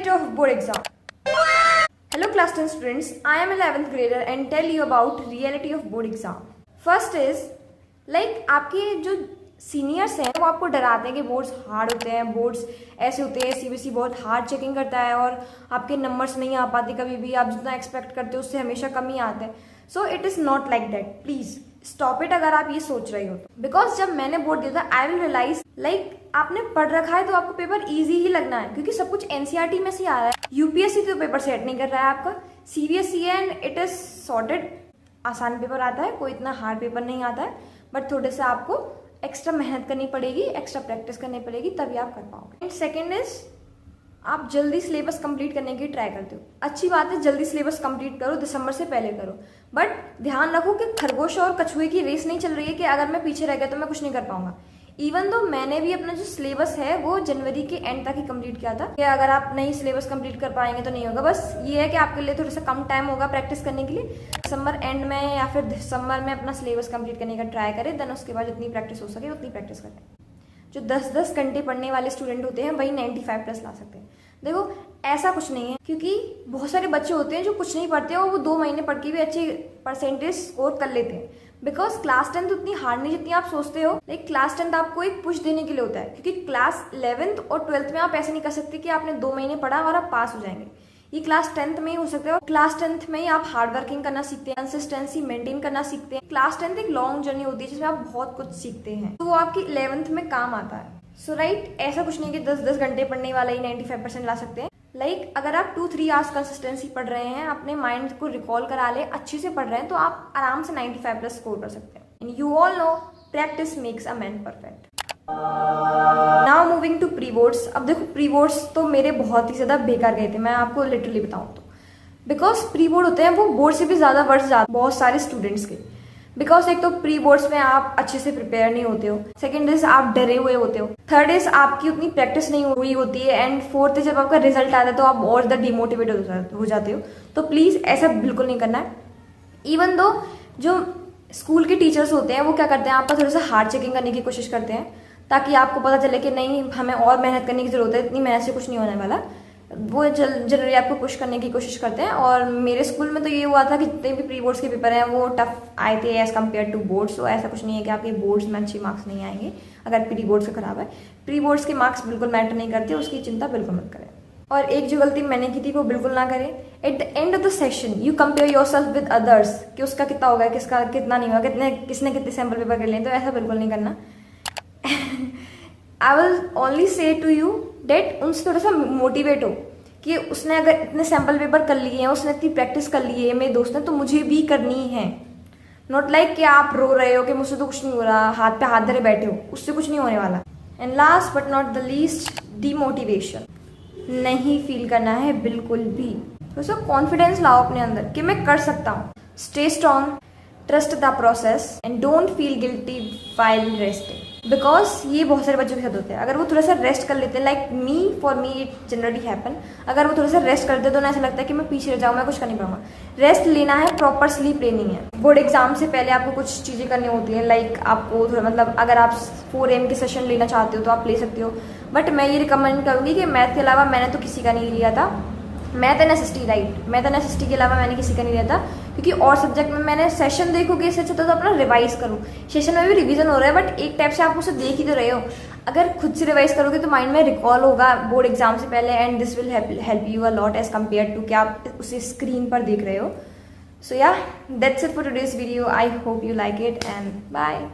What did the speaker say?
Reality of board exam. Hello class 10 students, I am 11th grader and tell you about reality of board exam. First is like आपके जो seniors हैं वो आपको डराते हैं कि बोर्ड्स हार्ड होते हैं, बोर्ड्स ऐसे होते हैं, सीबीएसई बहुत हार्ड चेकिंग करता है और आपके नंबर्स नहीं आ पाते कभी भी, आप जितना एक्सपेक्ट करते हो उससे हमेशा कम ही आते हैं. So it is not like that. Please stop it अगर आप ये सोच रहे हो तो. बिकॉज जब मैंने बोर्ड दिया था आई विल रियलाइज लाइक आपने पढ़ रखा है तो आपको पेपर ईजी ही लगना है क्योंकि सब कुछ एनसीईआरटी में से आ रहा है. यूपीएससी तो पेपर सेट नहीं कर रहा है आपका, CBSE and it is sorted. आसान पेपर आता है, कोई इतना हार्ड पेपर नहीं आता है, बट थोड़े से आपको एक्स्ट्रा मेहनत करनी पड़ेगी, एक्स्ट्रा प्रैक्टिस करनी पड़ेगी, तभी आप कर पाओगे. एंड सेकेंड इज आप जल्दी सिलेबस कंप्लीट करने की ट्राई करते हो. अच्छी बात है, जल्दी सिलेबस कंप्लीट करो, दिसंबर से पहले करो, बट ध्यान रखो कि खरगोश और कछुए की रेस नहीं चल रही है कि अगर मैं पीछे रह गया तो मैं कुछ नहीं कर पाऊंगा. इवन दो मैंने भी अपना जो सिलेबस है वो जनवरी के एंड तक ही कंप्लीट किया था कि अगर आप नहीं सिलेबस कंप्लीट कर पाएंगे तो नहीं होगा. बस ये है कि आपके लिए थोड़ा सा कम टाइम होगा प्रैक्टिस करने के लिए. दिसंबर एंड में या फिर दिसंबर में अपना सिलेबस कंप्लीट करने का ट्राई करें, देन उसके बाद जितनी प्रैक्टिस हो सके उतनी प्रैक्टिस करें. जो 10-10 घंटे पढ़ने वाले स्टूडेंट होते हैं वही 95 प्लस ला सकते हैं. देखो ऐसा कुछ नहीं है क्योंकि बहुत सारे बच्चे होते हैं जो कुछ नहीं पढ़ते और वो 2 महीने पढ़ के भी अच्छे परसेंटेज स्कोर कर लेते हैं. बिकॉज क्लास 10 उतनी हार्ड नहीं जितनी आप सोचते हो. लाइक क्लास 10 आपको एक पुश देने के लिए होता है क्योंकि क्लास 11th और 12th में आप ऐसे नहीं कर सकते कि आपने 2 महीने पढ़ा और आप पास हो जाएंगे. ये क्लास 10th में ही हो सकता है. क्लास 10th में ही आप हार्ड वर्किंग करना सीखते हैं, कंसिस्टेंसी मेंटेन करना सीखते हैं. क्लास 10th एक लॉन्ग जर्नी होती है जिसमें आप बहुत कुछ सीखते हैं, तो वो आपकी 11th में काम आता है. सो राइट, ऐसा कुछ नहीं कि 10-10 घंटे पढ़ने वाला ही 95% ला सकते हैं. लाइक अगर आप 2-3 आवर्स कंसिस्टेंसी पढ़ रहे हैं, अपने माइंड को रिकॉल करा ले, अच्छे से पढ़ रहे हैं, तो आप आराम से 95 प्लस स्कोर कर सकते हैं. And you all know practice makes a man perfect. Now moving to pre boards. अब देखो प्री बोर्ड्स तो मेरे बहुत ही ज्यादा बेकार गए थे, मैं आपको लिटरली बताऊं तो. बिकॉज प्री बोर्ड होते हैं वो बोर्ड से भी ज्यादा वर्ष जाते बहुत सारे स्टूडेंट्स के. बिकॉज एक तो प्री बोर्ड्स में आप अच्छे से प्रिपेयर नहीं होते हो, सेकेंड इज आप डरे हुए होते हो, थर्ड इज आपकी उतनी प्रैक्टिस नहीं हुई होती है, एंड फोर्थ इज जब आपका रिजल्ट आता है तो आप और ज़्यादा डिमोटिवेट हो जाते हो. तो प्लीज ऐसा बिल्कुल नहीं करना है. इवन दो जो स्कूल के टीचर्स होते हैं वो क्या करते हैं, आपका थोड़ा सा हार्ड चेकिंग करने की कोशिश करते हैं ताकि आपको पता चले कि नहीं हमें और मेहनत करने की जरूरत है, इतनी मेहनत से कुछ नहीं होने वाला. वो जनरली आपको पुश करने की कोशिश करते हैं. और मेरे स्कूल में तो ये हुआ था कि जितने भी प्री बोर्ड्स के पेपर हैं वो टफ आए थे एज कम्पेयर टू बोर्ड्स. तो ऐसा कुछ नहीं है कि आपके बोर्ड्स में अच्छे मार्क्स नहीं आएंगे अगर प्री बोर्ड्स का खराब है. प्री बोर्ड्स के मार्क्स बिल्कुल मैटर नहीं करते, उसकी चिंता बिल्कुल मत करें. और एक जो गलती मैंने की थी वो बिल्कुल ना करें. At the end of the session you compare your self with others कि उसका कितना होगा, किसका कितना नहीं होगा, किसने कितने सैम्पल पेपर कर लिए. तो ऐसा बिल्कुल नहीं करना. I will only say to you date उनसे थोड़ा सा मोटिवेट हो कि उसने अगर इतने सैम्पल पेपर कर लिए हैं, उसने इतनी प्रैक्टिस कर ली है मेरे दोस्त ने, तो मुझे भी करनी है. नॉट लाइक कि आप रो रहे हो कि मुझसे तो कुछ नहीं हो रहा, हाथ पे हाथ धरे बैठे हो, उससे कुछ नहीं होने वाला. And last but not the least, demotivation नहीं फील करना है बिल्कुल भी. तो कॉन्फिडेंस लाओ अपने अंदर कि मैं कर सकता हूँ. Stay strong, trust the process and don't feel guilty while resting. Because ये बहुत सारे बच्चों के साथ होते हैं. अगर वो थोड़ा सा रेस्ट कर लेते हैं, like me, for me it generally happen, अगर वो थोड़ा सा रेस्ट करते हैं तो ना ऐसा लगता है कि मैं पीछे रह जाऊँ, मैं कुछ कर नहीं पाऊंगा. रेस्ट लेना है, प्रॉपर स्लीप लेनी है. बोर्ड एग्जाम से पहले आपको कुछ चीज़ें करनी होती हैं, लाइक आपको थोड़ा मतलब अगर आप 4 AM के सेशन लेना चाहते हो तो आप ले सकते हो. बट मैं ये रिकमेंड करूँगी कि मैथ के अलावा मैंने तो किसी का नहीं लिया था. Math and SST, right, math and SST के अलावा मैंने किसी का नहीं लिया था क्योंकि और सब्जेक्ट में मैंने सेशन देखोगे इससे अच्छा तो अपना रिवाइज करूँ. सेशन में भी रिवीजन हो रहा है बट एक टाइप से आप उसे देख ही तो रहे हो. अगर खुद से रिवाइज करोगे तो माइंड में रिकॉल होगा बोर्ड एग्जाम से पहले, and this will help you a lot as compare to कि आप उसे स्क्रीन पर देख रहे हो. So yeah that's it for today's video. I hope you like it and bye.